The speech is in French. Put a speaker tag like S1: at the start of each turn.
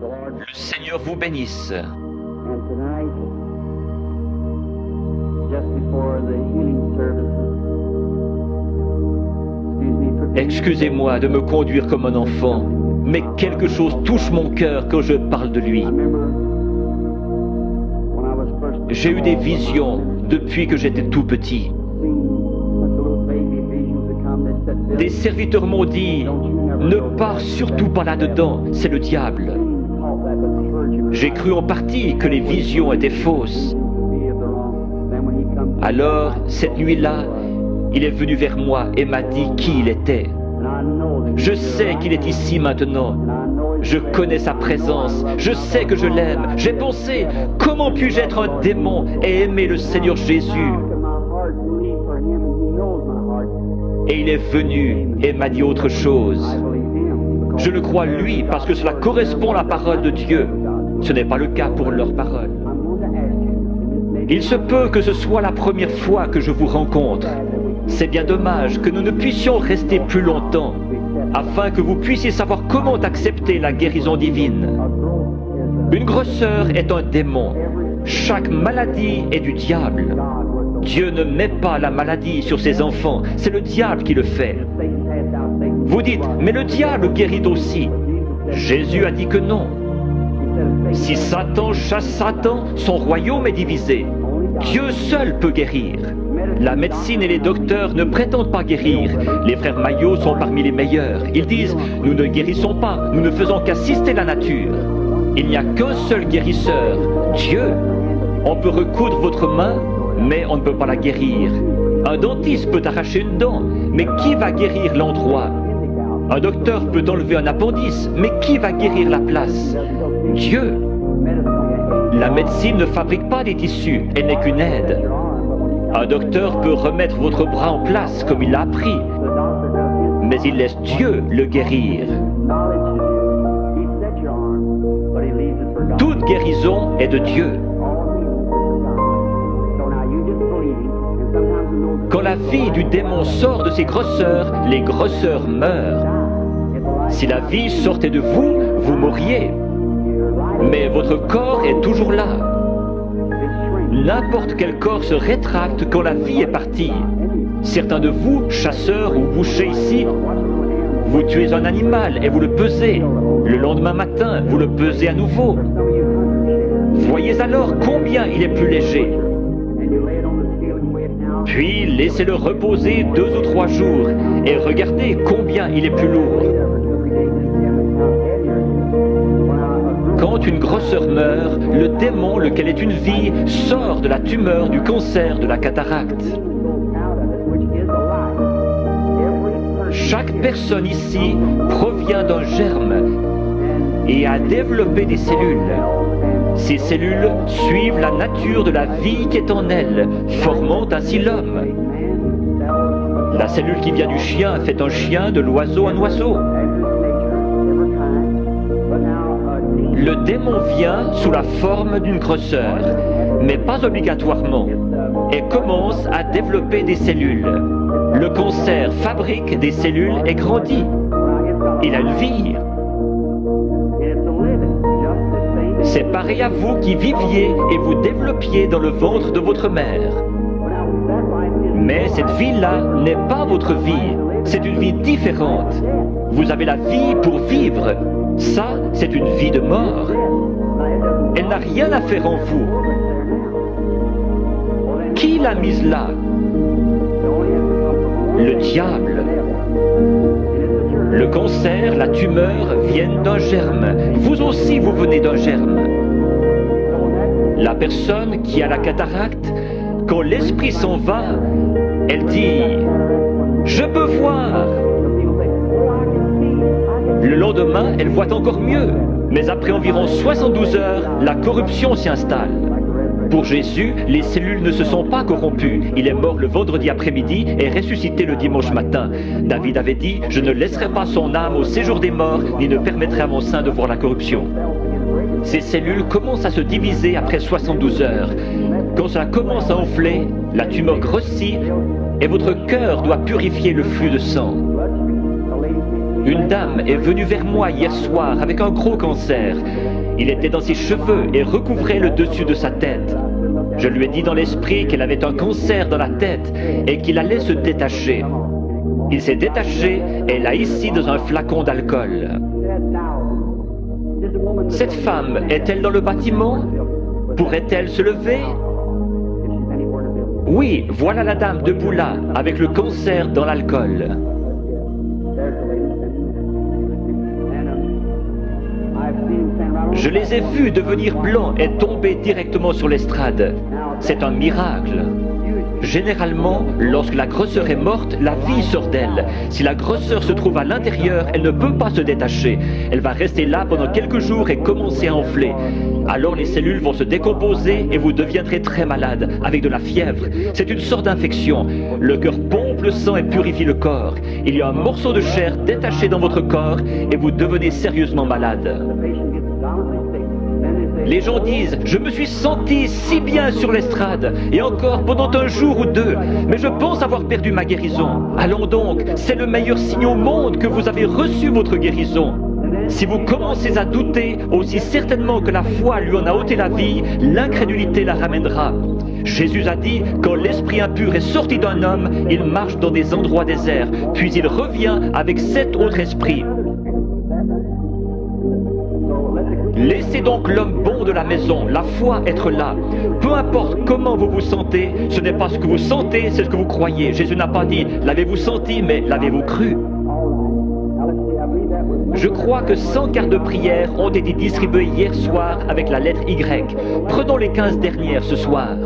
S1: Le Seigneur vous bénisse.
S2: And tonight, just before the healing services,
S1: Excusez-moi de me conduire comme un enfant, mais quelque chose touche mon cœur quand je parle de lui. J'ai eu des visions depuis que j'étais tout petit. Des serviteurs m'ont dit, ne pars surtout pas là-dedans, c'est le diable. J'ai cru en partie que les visions étaient fausses. Alors, cette nuit-là, il est venu vers moi et m'a dit qui il était. Je sais qu'il est ici maintenant. Je connais sa présence. Je sais que je l'aime. J'ai pensé, comment puis-je être un démon et aimer le Seigneur Jésus? Et il est venu et m'a dit autre chose. Je le crois lui parce que cela correspond à la parole de Dieu. Ce n'est pas le cas pour leur parole. Il se peut que ce soit la première fois que je vous rencontre. C'est bien dommage que nous ne puissions rester plus longtemps, afin que vous puissiez savoir comment accepter la guérison divine. Une grosseur est un démon. Chaque maladie est du diable. Dieu ne met pas la maladie sur ses enfants, c'est le diable qui le fait. Vous dites, mais le diable guérit aussi. Jésus a dit que non. Si Satan chasse Satan, son royaume est divisé. Dieu seul peut guérir. La médecine et les docteurs ne prétendent pas guérir. Les frères Maillot sont parmi les meilleurs. Ils disent, nous ne guérissons pas, nous ne faisons qu'assister la nature. Il n'y a qu'un seul guérisseur, Dieu. On peut recoudre votre main, mais on ne peut pas la guérir. Un dentiste peut arracher une dent, mais qui va guérir l'endroit? Un docteur peut enlever un appendice, mais qui va guérir la place? Dieu. La médecine ne fabrique pas des tissus, elle n'est qu'une aide. Un docteur peut remettre votre bras en place comme il l'a appris, mais il laisse Dieu le guérir. Toute guérison est de Dieu. Quand la vie du démon sort de ses grosseurs, les grosseurs meurent. Si la vie sortait de vous, vous mourriez. Mais votre corps est toujours là. N'importe quel corps se rétracte quand la vie est partie. Certains de vous, chasseurs ou bouchers ici, vous tuez un animal et vous le pesez. Le lendemain matin, vous le pesez à nouveau. Voyez alors combien il est plus léger. Puis laissez-le reposer 2 ou 3 jours et regardez combien il est plus lourd. Quand une grosseur meurt, le démon, lequel est une vie, sort de la tumeur, du cancer, de la cataracte. Chaque personne ici provient d'un germe et a développé des cellules. Ces cellules suivent la nature de la vie qui est en elles, formant ainsi l'homme. La cellule qui vient du chien fait un chien, de l'oiseau un oiseau. Le démon vient sous la forme d'une grosseur, mais pas obligatoirement, et commence à développer des cellules. Le cancer fabrique des cellules et grandit. Il a une vie. C'est pareil à vous qui viviez et vous développiez dans le ventre de votre mère. Mais cette vie-là n'est pas votre vie, c'est une vie différente. Vous avez la vie pour vivre. Ça, c'est une vie de mort. Elle n'a rien à faire en vous. Qui l'a mise là? Le diable. Le cancer, la tumeur viennent d'un germe. Vous aussi, vous venez d'un germe. La personne qui a la cataracte, quand l'esprit s'en va, elle dit « Je peux voir ». Le lendemain, elle voit encore mieux. Mais après environ 72 heures, la corruption s'y installe. Pour Jésus, les cellules ne se sont pas corrompues. Il est mort le vendredi après-midi et ressuscité le dimanche matin. David avait dit « Je ne laisserai pas son âme au séjour des morts, ni ne permettrai à mon sein de voir la corruption ». Ces cellules commencent à se diviser après 72 heures. Quand cela commence à enfler, la tumeur grossit et votre cœur doit purifier le flux de sang. Une jeune homme est venu vers moi hier soir avec un gros cancer. Il était dans ses cheveux et recouvrait le dessus de sa tête. Je lui ai dit dans l'esprit qu'elle avait un cancer dans la tête et qu'il allait se détacher. Il s'est détaché et l'a ici dans un flacon d'alcool. Cette femme est-elle dans le bâtiment? Pourrait-elle se lever? Oui, voilà la dame debout là, avec le cancer dans l'alcool. Je les ai vus devenir blancs et tomber directement sur l'estrade. C'est un miracle. Généralement, lorsque la grosseur est morte, la vie sort d'elle. Si la grosseur se trouve à l'intérieur, elle ne peut pas se détacher. Elle va rester là pendant quelques jours et commencer à enfler. Alors les cellules vont se décomposer et vous deviendrez très malade, avec de la fièvre. C'est une sorte d'infection. Le cœur pompe le sang et purifie le corps. Il y a un morceau de chair détaché dans votre corps et vous devenez sérieusement malade. Les gens disent « Je me suis senti si bien sur l'estrade, et encore pendant un jour ou deux, mais je pense avoir perdu ma guérison. Allons donc, c'est le meilleur signe au monde que vous avez reçu votre guérison. Si vous commencez à douter, aussi certainement que la foi lui en a ôté la vie, l'incrédulité la ramènera. Jésus a dit, quand l'esprit impur est sorti d'un homme, il marche dans des endroits déserts, puis il revient avec 7 autres esprits. Laissez donc l'homme bon de la maison, la foi, être là. Peu importe comment vous vous sentez, ce n'est pas ce que vous sentez, c'est ce que vous croyez. Jésus n'a pas dit « l'avez-vous senti », mais « l'avez-vous cru ». Je crois que 100 cartes de prière ont été distribuées hier soir avec la lettre Y. Prenons les 15 dernières ce soir.